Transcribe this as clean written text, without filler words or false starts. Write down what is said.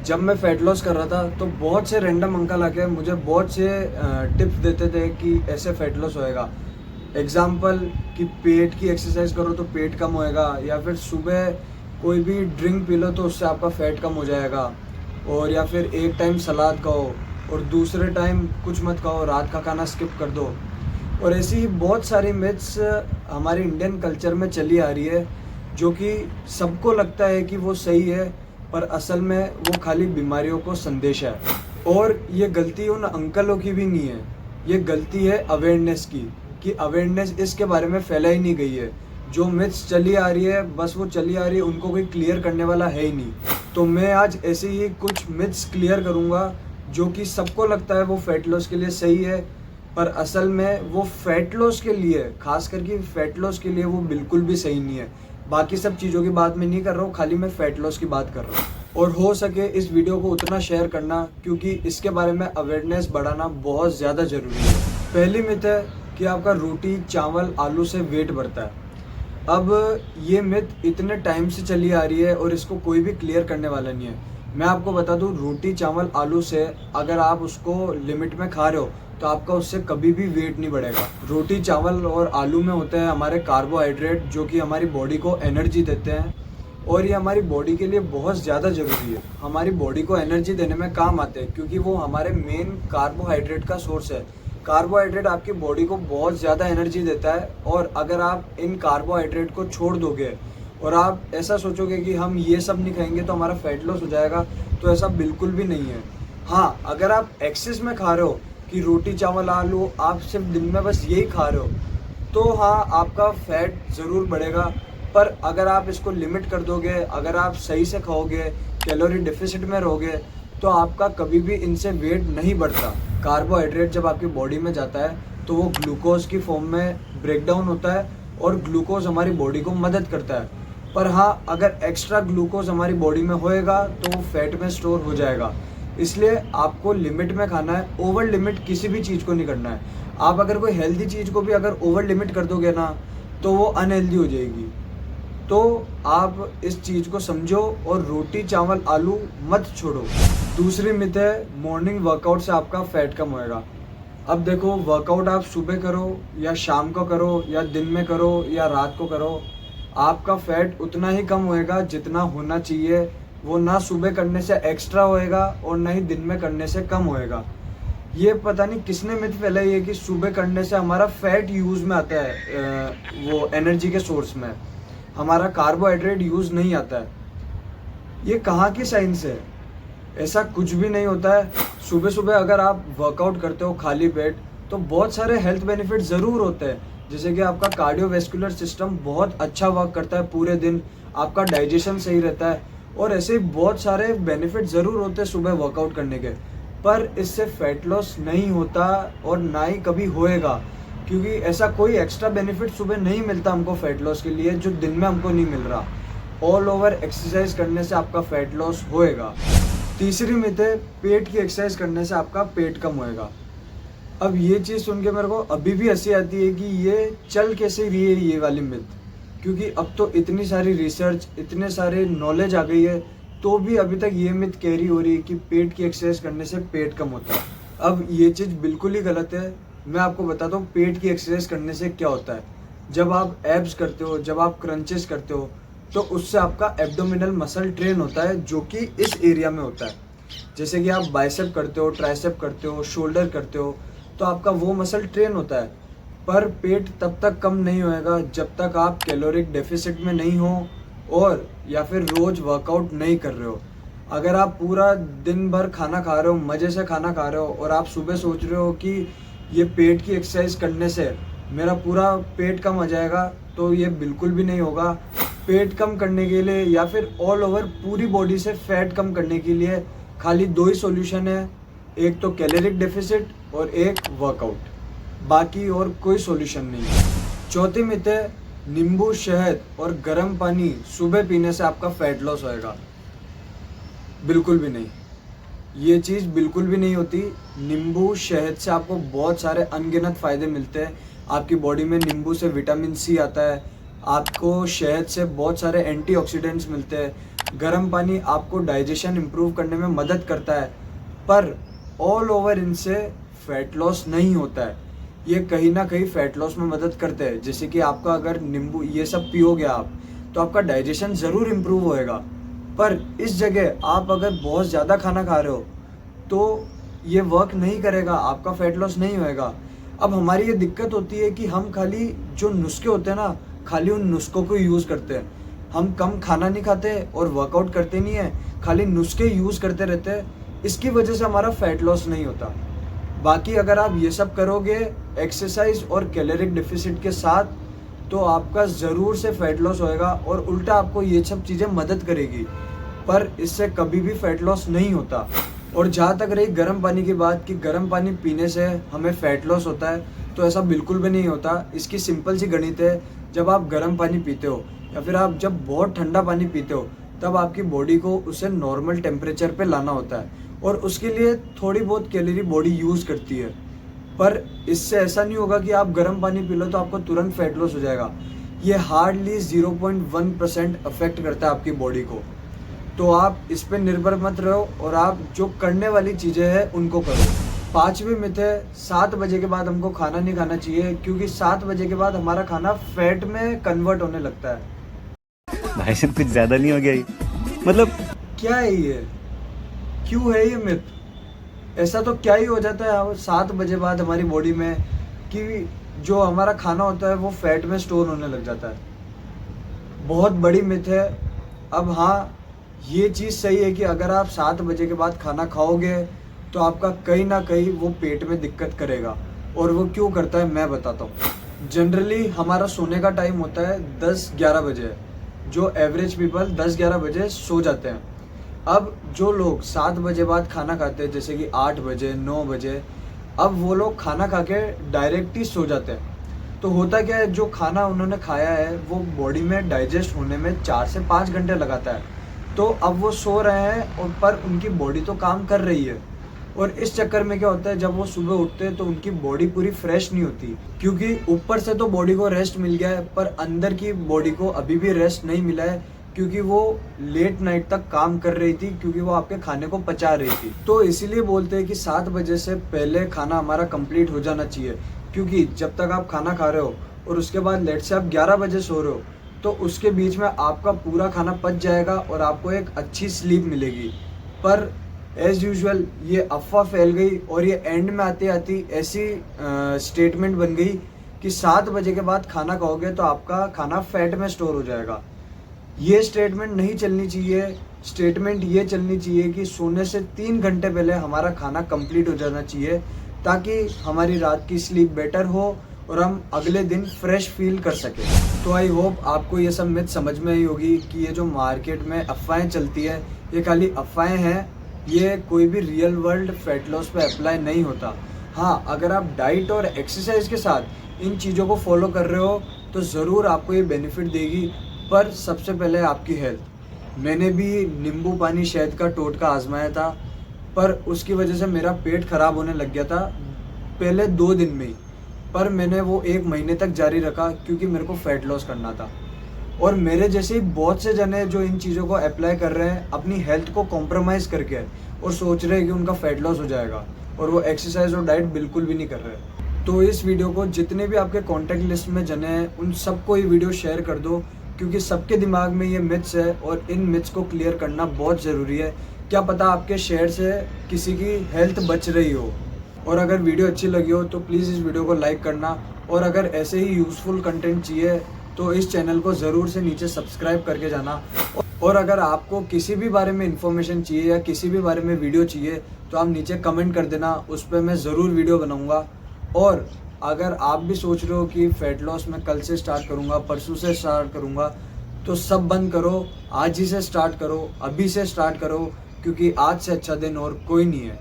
जब मैं fat loss कर रहा था तो बहुत से रैंडम अंकल आके मुझे बहुत से टिप्स देते थे कि ऐसे फ़ैट लॉस होएगा। एग्ज़ाम्पल कि पेट की एक्सरसाइज करो तो पेट कम होएगा, या फिर सुबह कोई भी ड्रिंक पी लो तो उससे आपका फ़ैट कम हो जाएगा, और या फिर एक टाइम सलाद खाओ और दूसरे टाइम कुछ मत खाओ, रात का खाना स्किप कर दो। और ऐसी ही बहुत सारी मिथ्स हमारे इंडियन कल्चर में चली आ रही है, जो कि सबको लगता है कि वो सही है, पर असल में वो खाली बीमारियों को संदेश है। और ये गलती उन अंकलों की भी नहीं है, ये गलती है अवेयरनेस की, कि अवेयरनेस इसके बारे में फैला ही नहीं गई है। जो मिथ्स चली आ रही है बस वो चली आ रही है, उनको कोई क्लियर करने वाला है ही नहीं। तो मैं आज ऐसे ही कुछ मिथ्स क्लियर करूँगा जो कि सबको लगता है वो फैट लॉस के लिए सही है, पर असल में वो फैट लॉस के लिए, खास करके फैट लॉस के लिए वो बिल्कुल भी सही नहीं है। बाकी सब चीज़ों की बात मैं नहीं कर रहा हूँ, खाली मैं फैट लॉस की बात कर रहा हूँ। और हो सके इस वीडियो को उतना शेयर करना, क्योंकि इसके बारे में अवेयरनेस बढ़ाना बहुत ज़्यादा ज़रूरी है। पहली मिथ है कि आपका रोटी चावल आलू से वेट बढ़ता है। अब ये मिथ इतने टाइम से चली आ रही है और इसको कोई भी क्लियर करने वाला नहीं है। मैं आपको बता दूं, रोटी चावल आलू से अगर आप उसको लिमिट में खा रहे हो तो आपका उससे कभी भी वेट नहीं बढ़ेगा। रोटी चावल और आलू में होते हैं हमारे कार्बोहाइड्रेट, जो कि हमारी बॉडी को एनर्जी देते हैं, और ये हमारी बॉडी के लिए बहुत ज़्यादा ज़रूरी है। हमारी बॉडी को एनर्जी देने में काम आते हैं, क्योंकि वो हमारे मेन कार्बोहाइड्रेट का सोर्स है। कार्बोहाइड्रेट आपकी बॉडी को बहुत ज़्यादा एनर्जी देता है, और अगर आप इन कार्बोहाइड्रेट को छोड़ दोगे और आप ऐसा सोचोगे कि हम ये सब नहीं खाएंगे तो हमारा फैट लॉस हो जाएगा, तो ऐसा बिल्कुल भी नहीं है। हाँ, अगर आप एक्सेस में खा रहे हो कि रोटी चावल आलू आप सिर्फ दिन में बस यही खा रहे हो, तो हाँ आपका फैट ज़रूर बढ़ेगा। पर अगर आप इसको लिमिट कर दोगे, अगर आप सही से खाओगे, कैलोरी डेफिसिट में रहोगे, तो आपका कभी भी इनसे वेट नहीं बढ़ता। कार्बोहाइड्रेट जब आपकी बॉडी में जाता है तो वो ग्लूकोज की फॉर्म में ब्रेक डाउन होता है, और ग्लूकोज हमारी बॉडी को मदद करता है। पर हाँ, अगर एक्स्ट्रा ग्लूकोज हमारी बॉडी में होएगा तो वो फैट में स्टोर हो जाएगा। इसलिए आपको लिमिट में खाना है, ओवर लिमिट किसी भी चीज़ को नहीं करना है। आप अगर कोई हेल्दी चीज़ को भी अगर ओवर लिमिट कर दोगे ना, तो वो अनहेल्दी हो जाएगी। तो आप इस चीज़ को समझो और रोटी चावल आलू मत छोड़ो। दूसरी मिथ है मॉर्निंग वर्कआउट से आपका फैट कम होएगा। अब देखो, वर्कआउट आप सुबह करो या शाम को करो या दिन में करो या रात को करो, आपका फैट उतना ही कम होएगा जितना होना चाहिए। वो ना सुबह करने से एक्स्ट्रा होएगा और ना ही दिन में करने से कम होएगा। ये पता नहीं किसने मिथ फैलाई है कि सुबह करने से हमारा फैट यूज़ में आता है, वो एनर्जी के सोर्स में हमारा कार्बोहाइड्रेट यूज़ नहीं आता है। ये कहाँ की साइंस है? ऐसा कुछ भी नहीं होता है। सुबह सुबह अगर आप वर्कआउट करते हो खाली पेट, तो बहुत सारे हेल्थ बेनिफिट ज़रूर होते हैं। जैसे कि आपका कार्डियोवैस्कुलर सिस्टम बहुत अच्छा वर्क करता है पूरे दिन, आपका डाइजेशन सही रहता है, और ऐसे ही बहुत सारे बेनिफिट ज़रूर होते हैं सुबह वर्कआउट करने के। पर इससे फैट लॉस नहीं होता और ना ही कभी होएगा, क्योंकि ऐसा कोई एक्स्ट्रा बेनिफिट सुबह नहीं मिलता हमको फैट लॉस के लिए, जो दिन में हमको नहीं मिल रहा। ऑल ओवर एक्सरसाइज करने से आपका फैट लॉस होएगा। तीसरी मिथ है पेट की एक्सरसाइज करने से आपका पेट कम होएगा। अब ये चीज़ सुन के मेरे को अभी भी हंसी आती है कि ये चल कैसे रही है ये वाली मिथ, क्योंकि अब तो इतनी सारी रिसर्च, इतने सारे नॉलेज आ गई है, तो भी अभी तक ये मिथ कैरी हो रही है कि पेट की एक्सरसाइज करने से पेट कम होता है। अब ये चीज़ बिल्कुल ही गलत है। मैं आपको बताता हूँ पेट की एक्सरसाइज करने से क्या होता है। जब आप एब्स करते हो, जब आप क्रंचेस करते हो, तो उससे आपका एब्डोमिनल मसल ट्रेन होता है, जो कि इस एरिया में होता है। जैसे कि आप बाइसेप करते हो, ट्राइसेप करते हो, शोल्डर करते हो, तो आपका वो मसल ट्रेन होता है। पर पेट तब तक कम नहीं होएगा जब तक आप कैलोरिक डेफिसिट में नहीं हो, और या फिर रोज़ वर्कआउट नहीं कर रहे हो। अगर आप पूरा दिन भर खाना खा रहे हो, मज़े से खाना खा रहे हो, और आप सुबह सोच रहे हो कि ये पेट की एक्सरसाइज करने से मेरा पूरा पेट कम हो जाएगा, तो ये बिल्कुल भी नहीं होगा। पेट कम करने के लिए या फिर ऑल ओवर पूरी बॉडी से फैट कम करने के लिए खाली दो ही सॉल्यूशन है, एक तो कैलोरिक डेफिसिट और एक वर्कआउट। बाकी और कोई सॉल्यूशन नहीं है। चौथी मिथ है नींबू शहद और गर्म पानी सुबह पीने से आपका फैट लॉस होएगा। बिल्कुल भी नहीं, ये चीज़ बिल्कुल भी नहीं होती। नींबू शहद से आपको बहुत सारे अनगिनत फ़ायदे मिलते हैं। आपकी बॉडी में नींबू से विटामिन सी आता है, आपको शहद से बहुत सारे एंटीऑक्सीडेंट्स मिलते हैं, गर्म पानी आपको डाइजेशन इम्प्रूव करने में मदद करता है, पर ऑल ओवर इनसे फैट लॉस नहीं होता है। ये कहीं ना कहीं फैट लॉस में मदद करते हैं। जैसे कि आपका अगर नींबू ये सब पियोगे आप, तो आपका डाइजेशन ज़रूर इम्प्रूव होएगा, पर इस जगह आप अगर बहुत ज़्यादा खाना खा रहे हो तो ये वर्क नहीं करेगा, आपका फैट लॉस नहीं होएगा। अब हमारी ये दिक्कत होती है कि हम खाली जो नुस्खे होते हैं ना, खाली उन नुस्खों को यूज़ करते हैं। हम कम खाना नहीं खाते और वर्कआउट करते नहीं है, खाली नुस्खे यूज़ करते रहते हैं। इसकी वजह से हमारा फैट लॉस नहीं होता। बाकी अगर आप ये सब करोगे एक्सरसाइज और कैलोरिक डिफिसिट के साथ, तो आपका ज़रूर से फैट लॉस होएगा और उल्टा आपको ये सब चीज़ें मदद करेगी, पर इससे कभी भी फैट लॉस नहीं होता। और जहाँ तक रही गर्म पानी की बात कि गर्म पानी पीने से हमें फैट लॉस होता है, तो ऐसा बिल्कुल भी नहीं होता। इसकी सिंपल सी गणित है, जब आप गर्म पानी पीते हो या फिर आप जब बहुत ठंडा पानी पीते हो, तब आपकी बॉडी को उसे नॉर्मल टेम्परेचर पे लाना होता है और उसके लिए थोड़ी बहुत कैलोरी बॉडी यूज़ करती है। पर इससे ऐसा नहीं होगा कि आप गर्म पानी पी लो तो आपको तुरंत फैट लॉस हो जाएगा। ये हार्डली 0.1% अफेक्ट करता है आपकी बॉडी को। तो आप इस पे निर्भर मत रहो और आप जो करने वाली चीज़ें हैं उनको करो। 5वीं मिथ है, 7 बजे के बाद हमको खाना नहीं खाना चाहिए, क्योंकि 7 बजे के बाद हमारा खाना फैट में कन्वर्ट होने लगता है। भाई साहब कुछ ज्यादा नहीं हो गया ये? मतलब क्या है ये, क्यों है ये मिथ? ऐसा तो क्या ही हो जाता है 7 बजे बाद हमारी बॉडी में कि जो हमारा खाना होता है वो फैट में स्टोर होने लग जाता है। बहुत बड़ी मिथ है। अब हाँ, ये चीज़ सही है कि अगर आप 7 बजे के बाद खाना खाओगे तो आपका कहीं ना कहीं वो पेट में दिक्कत करेगा। और वो क्यों करता है मैं बताता हूँ। जनरली हमारा सोने का टाइम होता है 10-11 बजे, जो एवरेज पीपल 10-11 बजे सो जाते हैं। अब जो लोग 7 बजे बाद खाना खाते हैं, जैसे कि 8 बजे 9 बजे, अब वो लोग खाना खा के डायरेक्ट ही सो जाते हैं। तो होता क्या है, जो खाना उन्होंने खाया है वो बॉडी में डाइजेस्ट होने में 4 से 5 घंटे लगाता है। तो अब वो सो रहे हैं और पर उनकी बॉडी तो काम कर रही है, और इस चक्कर में क्या होता है, जब वो सुबह उठते हैं तो उनकी बॉडी पूरी फ्रेश नहीं होती, क्योंकि ऊपर से तो बॉडी को रेस्ट मिल गया है पर अंदर की बॉडी को अभी भी रेस्ट नहीं मिला है, क्योंकि वो लेट नाइट तक काम कर रही थी, क्योंकि वो आपके खाने को पचा रही थी। तो इसीलिए बोलते हैं कि 7 बजे से पहले खाना हमारा कंप्लीट हो जाना चाहिए, क्योंकि जब तक आप खाना खा रहे हो और उसके बाद लेट से आप 11 बजे सो रहे हो, तो उसके बीच में आपका पूरा खाना पच जाएगा और आपको एक अच्छी स्लीप मिलेगी। पर एज यूजुअल ये अफवाह फैल गई और ये एंड में आती आती ऐसी स्टेटमेंट बन गई कि 7 बजे के बाद खाना खाओगे तो आपका खाना फैट में स्टोर हो जाएगा। ये स्टेटमेंट नहीं चलनी चाहिए। स्टेटमेंट ये चलनी चाहिए कि सोने से 3 घंटे पहले हमारा खाना कंप्लीट हो जाना चाहिए, ताकि हमारी रात की स्लीप बेटर हो और हम अगले दिन फ्रेश फील कर सकें। तो आई होप आपको ये सब मिथ समझ में आई होगी कि ये जो मार्केट में अफवाहें चलती है ये खाली अफवाहें हैं, ये कोई भी रियल वर्ल्ड फैट लॉस पे अप्लाई नहीं होता। हाँ, अगर आप डाइट और एक्सरसाइज के साथ इन चीज़ों को फॉलो कर रहे हो तो ज़रूर आपको ये बेनिफिट देगी, पर सबसे पहले आपकी हेल्थ। मैंने भी नींबू पानी शहद का टोटका आजमाया था, पर उसकी वजह से मेरा पेट खराब होने लग गया था पहले 2 दिन में ही, पर मैंने वो 1 महीने तक जारी रखा क्योंकि मेरे को फैट लॉस करना था। और मेरे जैसे ही बहुत से जने जो इन चीज़ों को अप्लाई कर रहे हैं अपनी हेल्थ को कॉम्प्रोमाइज़ करके, और सोच रहे हैं कि उनका फैट लॉस हो जाएगा, और वो एक्सरसाइज और डाइट बिल्कुल भी नहीं कर रहे। तो इस वीडियो को जितने भी आपके कॉन्टैक्ट लिस्ट में जने हैं उन सबको ये वीडियो शेयर कर दो, क्योंकि सबके दिमाग में ये मिथ्स है और इन मिथ्स को क्लियर करना बहुत ज़रूरी है। क्या पता आपके शेयर से किसी की हेल्थ बच रही हो। और अगर वीडियो अच्छी लगी हो तो प्लीज़ इस वीडियो को लाइक करना, और अगर ऐसे ही यूज़फुल कंटेंट चाहिए तो इस चैनल को ज़रूर से नीचे सब्सक्राइब करके जाना। और अगर आपको किसी भी बारे में इन्फॉर्मेशन चाहिए या किसी भी बारे में वीडियो चाहिए तो आप नीचे कमेंट कर देना, उस पर मैं ज़रूर वीडियो बनाऊँगा। और अगर आप भी सोच रहे हो कि फैट लॉस मैं कल से स्टार्ट करूँगा, परसों से स्टार्ट करूँगा, तो सब बंद करो, आज ही से स्टार्ट करो, अभी से स्टार्ट करो, क्योंकि आज से अच्छा दिन और कोई नहीं है।